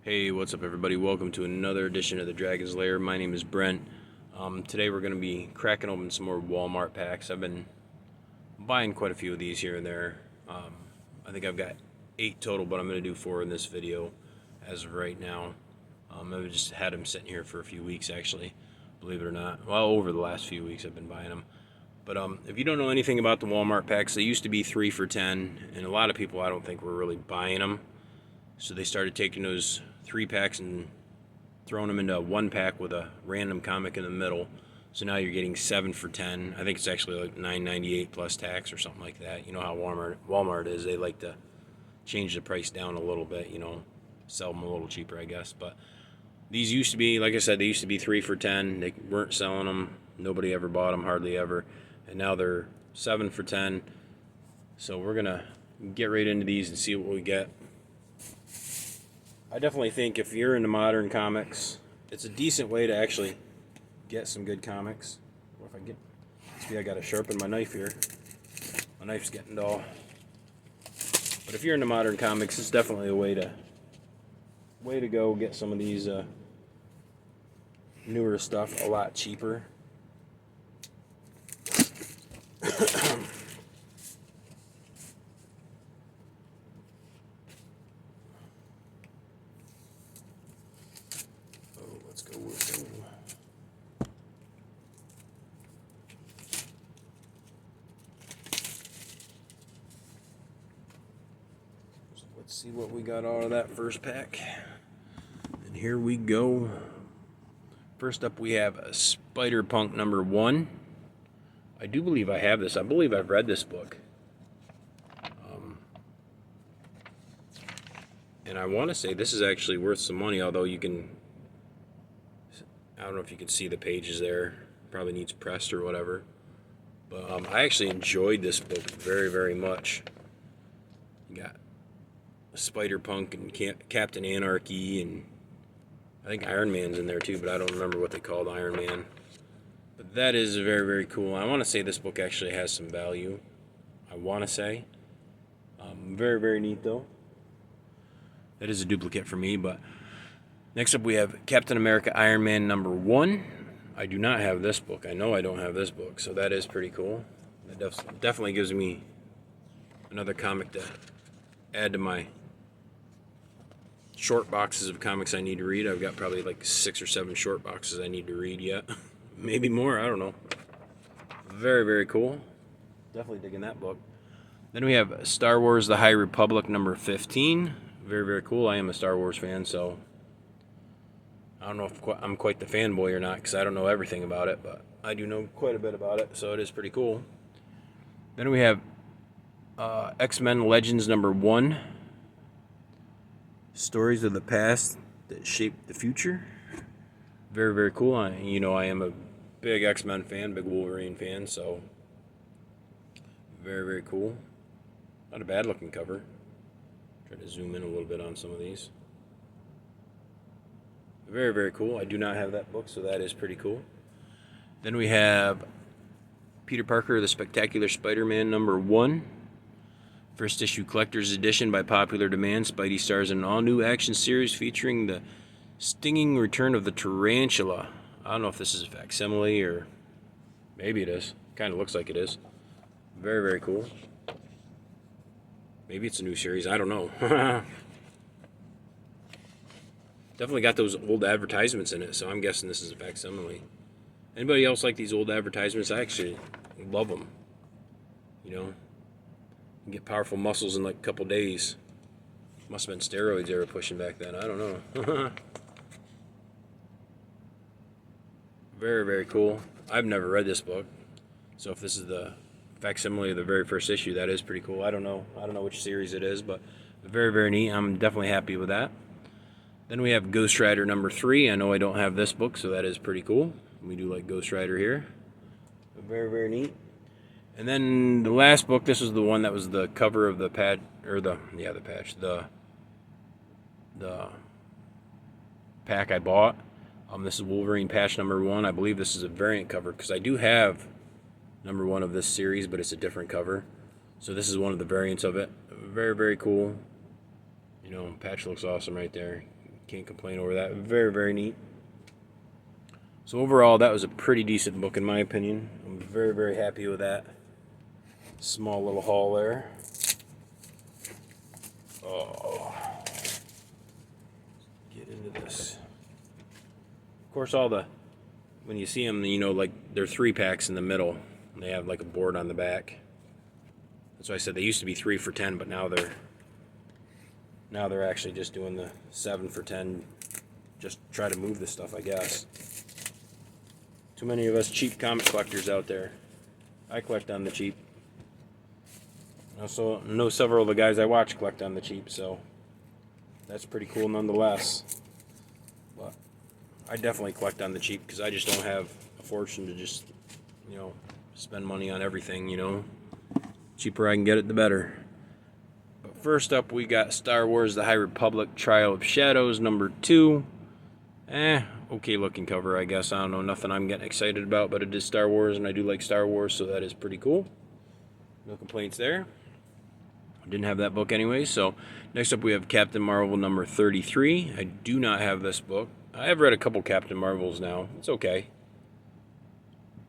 Hey, what's up, everybody? Welcome to another edition of the Dragon's Lair. My name is Brent. Today we're going to be cracking open some more Walmart packs. I've been buying quite a few of these here and there. I think I've got 8 total, but I'm going to do 4 in this video as of right now. I've just had them sitting here for a few weeks, actually, believe it or not. Well, over the last few weeks I've been buying them. But if you don't know anything about the Walmart packs, they used to be 3 for $10, and a lot of people I don't think were really buying them. So they started taking those 3 packs and throwing them into a 1 pack with a random comic in the middle. So now you're getting 7 for 10. I think it's actually like $9.98 plus tax or something like that. You know how Walmart is. They like to change the price down a little bit, sell them a little cheaper, I guess. But these used to be, like I said, they used to be 3 for 10. They weren't selling them. Nobody ever bought them, hardly ever. And now they're 7 for 10. So we're going to get right into these and see what we get. I definitely think if you're into modern comics, it's a decent way to actually get some good comics. Or if I get, see, I got to sharpen my knife here. My knife's getting dull. But if you're into modern comics, it's definitely a way to go get some of these newer stuff a lot cheaper. Let's go. Let's see what we got out of that first pack. And here we go. First up, we have a Spider-Punk number 1. I do believe I have this. I believe I've read this book. And I want to say this is actually worth some money, although you can, I don't know if you can see the pages there. Probably needs pressed or whatever. But I actually enjoyed this book very, very much. You got Spider-Punk and Captain Anarchy, and I think Iron Man's in there too, but I don't remember what they called Iron Man. But that is very, very cool. I want to say this book actually has some value. I want to say. Very, very neat though. That is a duplicate for me, but next up we have Captain America Iron Man number 1. I do not have this book. I know I don't have this book, so that is pretty cool. That definitely gives me another comic to add to my short boxes of comics I need to read. I've got probably like 6 or 7 short boxes I need to read yet. Maybe more, I don't know. Very, very cool. Definitely digging that book. Then we have Star Wars The High Republic number 15. Very, very cool. I am a Star Wars fan, so I don't know if I'm quite the fanboy or not, because I don't know everything about it, but I do know quite a bit about it, so it is pretty cool. Then we have X-Men Legends number 1. Stories of the past that shaped the future. Very, very cool. I am a big X-Men fan, big Wolverine fan, so very, very cool. Not a bad looking cover. Try to zoom in a little bit on some of these. Very, very cool. I do not have that book, so that is pretty cool. Then we have Peter Parker, The Spectacular Spider-Man number 1. First issue collector's edition by popular demand. Spidey stars in an all-new action series featuring the stinging return of the tarantula. I don't know if this is a facsimile or maybe it is. Kind of looks like it is. Very, very cool. Maybe it's a new series. I don't know. Definitely got those old advertisements in it, so I'm guessing this is a facsimile. Anybody else like these old advertisements? I actually love them. You get powerful muscles in like a couple days. Must have been steroids they were pushing back then. I don't know. Very, very cool. I've never read this book, so if this is the facsimile of the very first issue, that is pretty cool. I don't know which series it is, but very, very neat. I'm definitely happy with that. Then we have Ghost Rider number 3. I know I don't have this book, so that is pretty cool. We do like Ghost Rider here. Very, very neat. And then the last book, this was the one that was the cover of the patch, or the patch, the pack I bought. This is Wolverine patch number 1. I believe this is a variant cover, because I do have number 1 of this series, but it's a different cover. So this is one of the variants of it. Very, very cool. Patch looks awesome right there. Can't complain over that. Very, very neat. So overall, that was a pretty decent book in my opinion. I'm very, very happy with that. Small little haul there. Oh, get into this. Of course, when you see them, you know, like they're 3-packs in the middle. And they have like a board on the back. That's why I said they used to be 3 for $10, but now they're actually just doing the 7 for $10. Just try to move this stuff, I guess. Too many of us cheap comic collectors out there. I collect on the cheap. I also know several of the guys I watch collect on the cheap, so that's pretty cool nonetheless. But I definitely collect on the cheap because I just don't have a fortune to just, you know, spend money on everything, you know. Cheaper I can get it, the better. But first up, we got Star Wars The High Republic Trial of Shadows #2. Okay looking cover, I guess. I don't know, nothing I'm getting excited about, but it is Star Wars, and I do like Star Wars, so that is pretty cool. No complaints there. I didn't have that book anyway, so next up we have Captain Marvel #33. I do not have this book. I have read a couple Captain Marvels now. It's okay.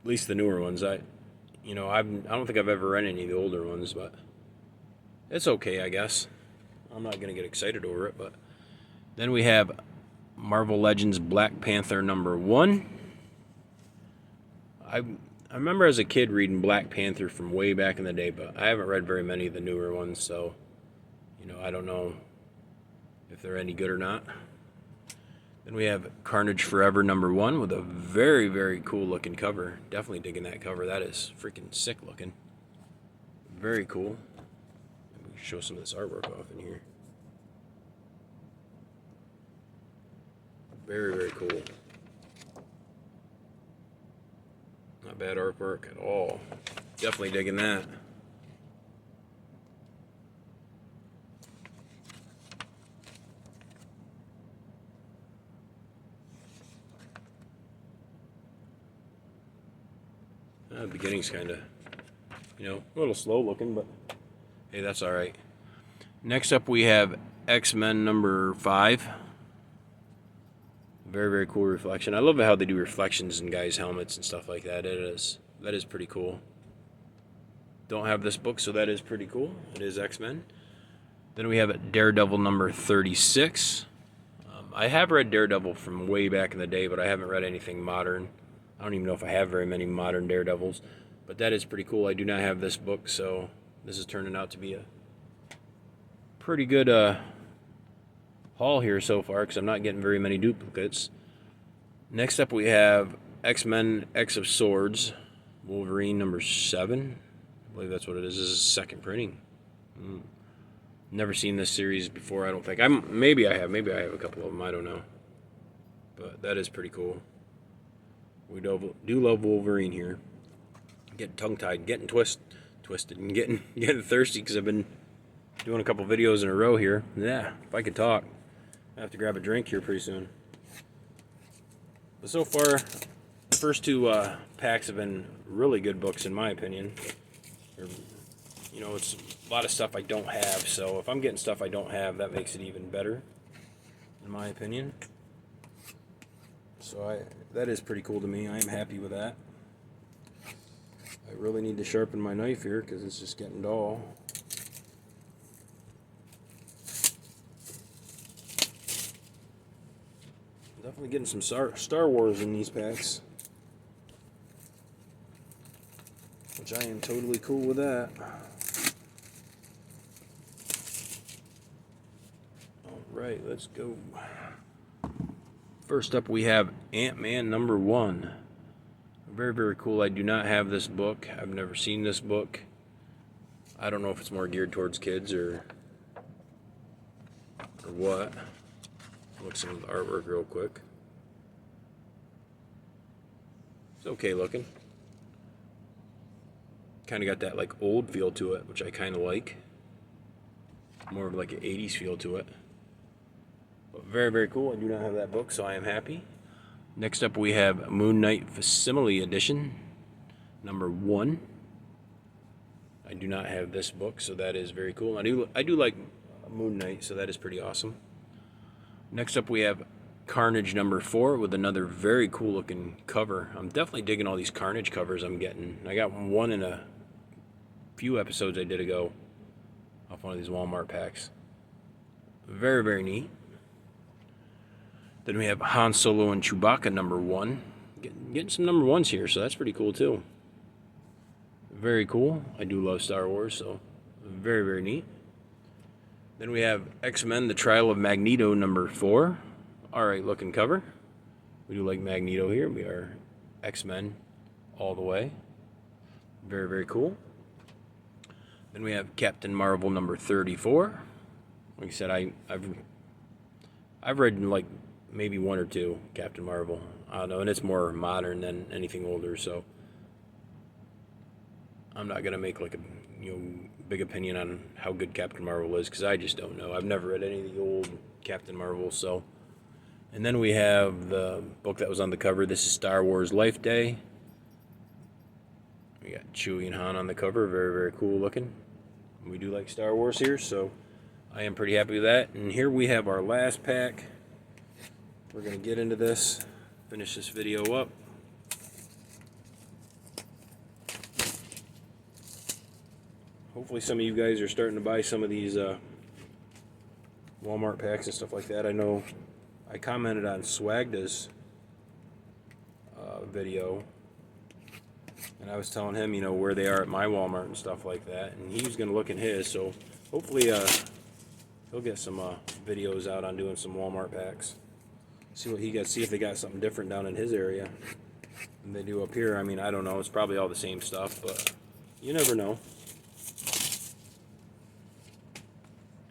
At least the newer ones. I don't think I've ever read any of the older ones, but it's okay, I guess. I'm not going to get excited over it, but then we have Marvel Legends Black Panther #1. I remember as a kid reading Black Panther from way back in the day, but I haven't read very many of the newer ones, so, you know, I don't know if they're any good or not. Then we have Carnage Forever #1 with a very, very cool looking cover. Definitely digging that cover. That is freaking sick looking. Very cool. Let me show some of this artwork off in here. Very, very cool. Not bad artwork at all. Definitely digging that. The beginning's kind of, you know, a little slow looking, but hey, that's all right. Next up, we have X-Men #5. Very, very cool reflection. I love how they do reflections in guys' helmets and stuff like that. That is pretty cool. Don't have this book, so that is pretty cool. It is X-Men. Then we have Daredevil #36. I have read Daredevil from way back in the day, but I haven't read anything modern. I don't even know if I have very many modern Daredevils, but that is pretty cool. I do not have this book, so this is turning out to be a pretty good haul here so far because I'm not getting very many duplicates. Next up, we have X-Men X of Swords, Wolverine #7. I believe that's what it is. This is second printing. Never seen this series before, I don't think. Maybe I have a couple of them. I don't know. But that is pretty cool. We do love Wolverine here. Getting tongue-tied, getting twisted, and getting thirsty because I've been doing a couple videos in a row here. Yeah, if I could talk. I have to grab a drink here pretty soon. But so far, the first two packs have been really good books in my opinion. You know, it's a lot of stuff I don't have, so if I'm getting stuff I don't have, that makes it even better, in my opinion. So that is pretty cool to me. I am happy with that. I really need to sharpen my knife here because it's just getting dull. Definitely getting some Star Wars in these packs, which I am totally cool with that. Alright, let's go. First up, we have Ant-Man #1. Very, very cool. I do not have this book. I've never seen this book. I don't know if it's more geared towards kids or what. Look some of the artwork real quick. It's okay looking. Kind of got that like old feel to it, which I kind of like. More of like an 80s feel to it. But very, very cool. I do not have that book, so I am happy. Next up, we have Moon Knight Facsimile Edition #1. I do not have this book, so that is very cool. I do like Moon Knight, so that is pretty awesome. Next up we have Carnage number 4 with another very cool looking cover. I'm definitely digging all these Carnage covers I'm getting. I got one in a few episodes I did ago off one of these Walmart packs. Very, very neat. Then we have Han Solo and Chewbacca number 1. Getting some number 1s here, so that's pretty cool too. Very cool. I do love Star Wars, so very, very neat. Then we have X-Men, The Trial of Magneto number 4. Alright looking cover. We do like Magneto here. We are X-Men all the way. Very, very cool. Then we have Captain Marvel number 34. Like I said, I've read like maybe one or two Captain Marvel. I don't know, and it's more modern than anything older, so I'm not gonna make like a big opinion on how good Captain Marvel is, because I just don't know. I've never read any of the old Captain Marvel. So, and then we have the book that was on the cover. This is Star Wars Life Day. We got Chewie and Han on the cover. Very, very cool looking. We do like Star Wars here, so I am pretty happy with that. And here we have our last pack. We're gonna get into this, finish this video up. Hopefully some of you guys are starting to buy some of these Walmart packs and stuff like that. I know I commented on Swagda's video, and I was telling him, where they are at my Walmart and stuff like that, and he was going to look in his, so hopefully he'll get some videos out on doing some Walmart packs. See what he got, see if they got something different down in his area than they do up here. I mean, I don't know, it's probably all the same stuff, but you never know.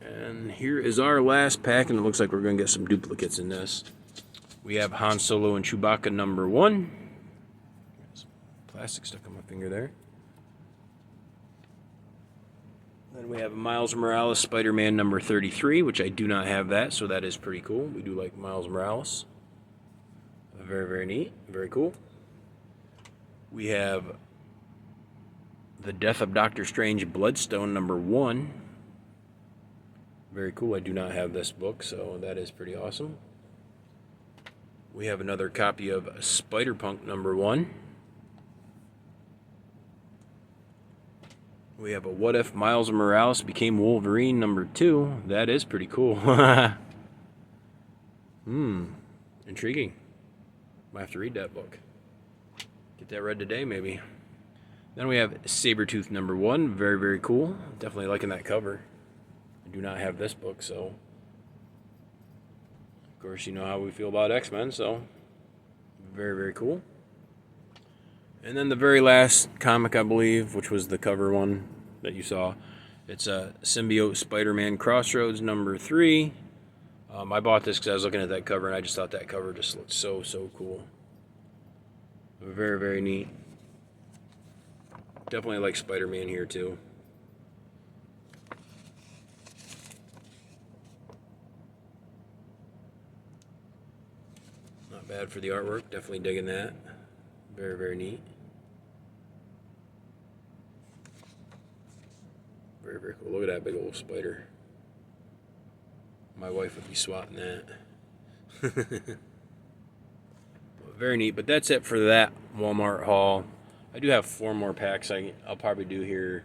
And here is our last pack, and it looks like we're going to get some duplicates in this. We have Han Solo and Chewbacca number 1. Some plastic stuck on my finger there. Then we have Miles Morales Spider-Man number 33, which I do not have that, so that is pretty cool. We do like Miles Morales. Very, very neat. Very cool. We have The Death of Doctor Strange Bloodstone number 1. Very cool. I do not have this book, so that is pretty awesome. We have another copy of Spider-Punk number 1. We have a What If Miles Morales Became Wolverine number 2. That is pretty cool. Intriguing. Might have to read that book. Get that read today, maybe. Then we have Sabretooth number 1. Very, very cool. Definitely liking that cover. I do not have this book, so of course you know how we feel about X-Men, so very, very cool. And then the very last comic, I believe, which was the cover one that you saw, it's a Symbiote Spider-Man Crossroads number 3. I bought this because I was looking at that cover, and I just thought that cover just looked so, so cool. Very, very neat. Definitely like Spider-Man here, too. Not bad for the artwork. Definitely digging that. Very, very neat. Very, very cool. Look at that big old spider. My wife would be swatting that. Very neat. But that's it for that Walmart haul. I do have 4 more packs I'll probably do here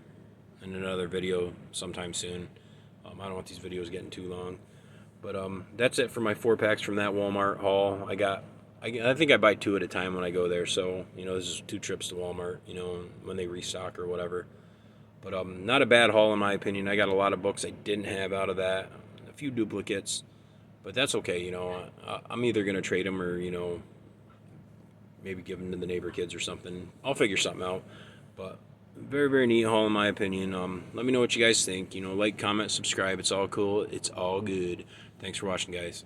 in another video sometime soon. I don't want these videos getting too long. But that's it for my 4 packs from that Walmart haul. I think I buy 2 at a time when I go there. So, this is 2 trips to Walmart, when they restock or whatever. But not a bad haul in my opinion. I got a lot of books I didn't have out of that. A few duplicates. But that's okay, I'm either going to trade them or, maybe give them to the neighbor kids or something. I'll figure something out. But very, very neat haul in my opinion. Let me know what you guys think. Like, comment, subscribe. It's all cool. It's all good. Thanks for watching, guys.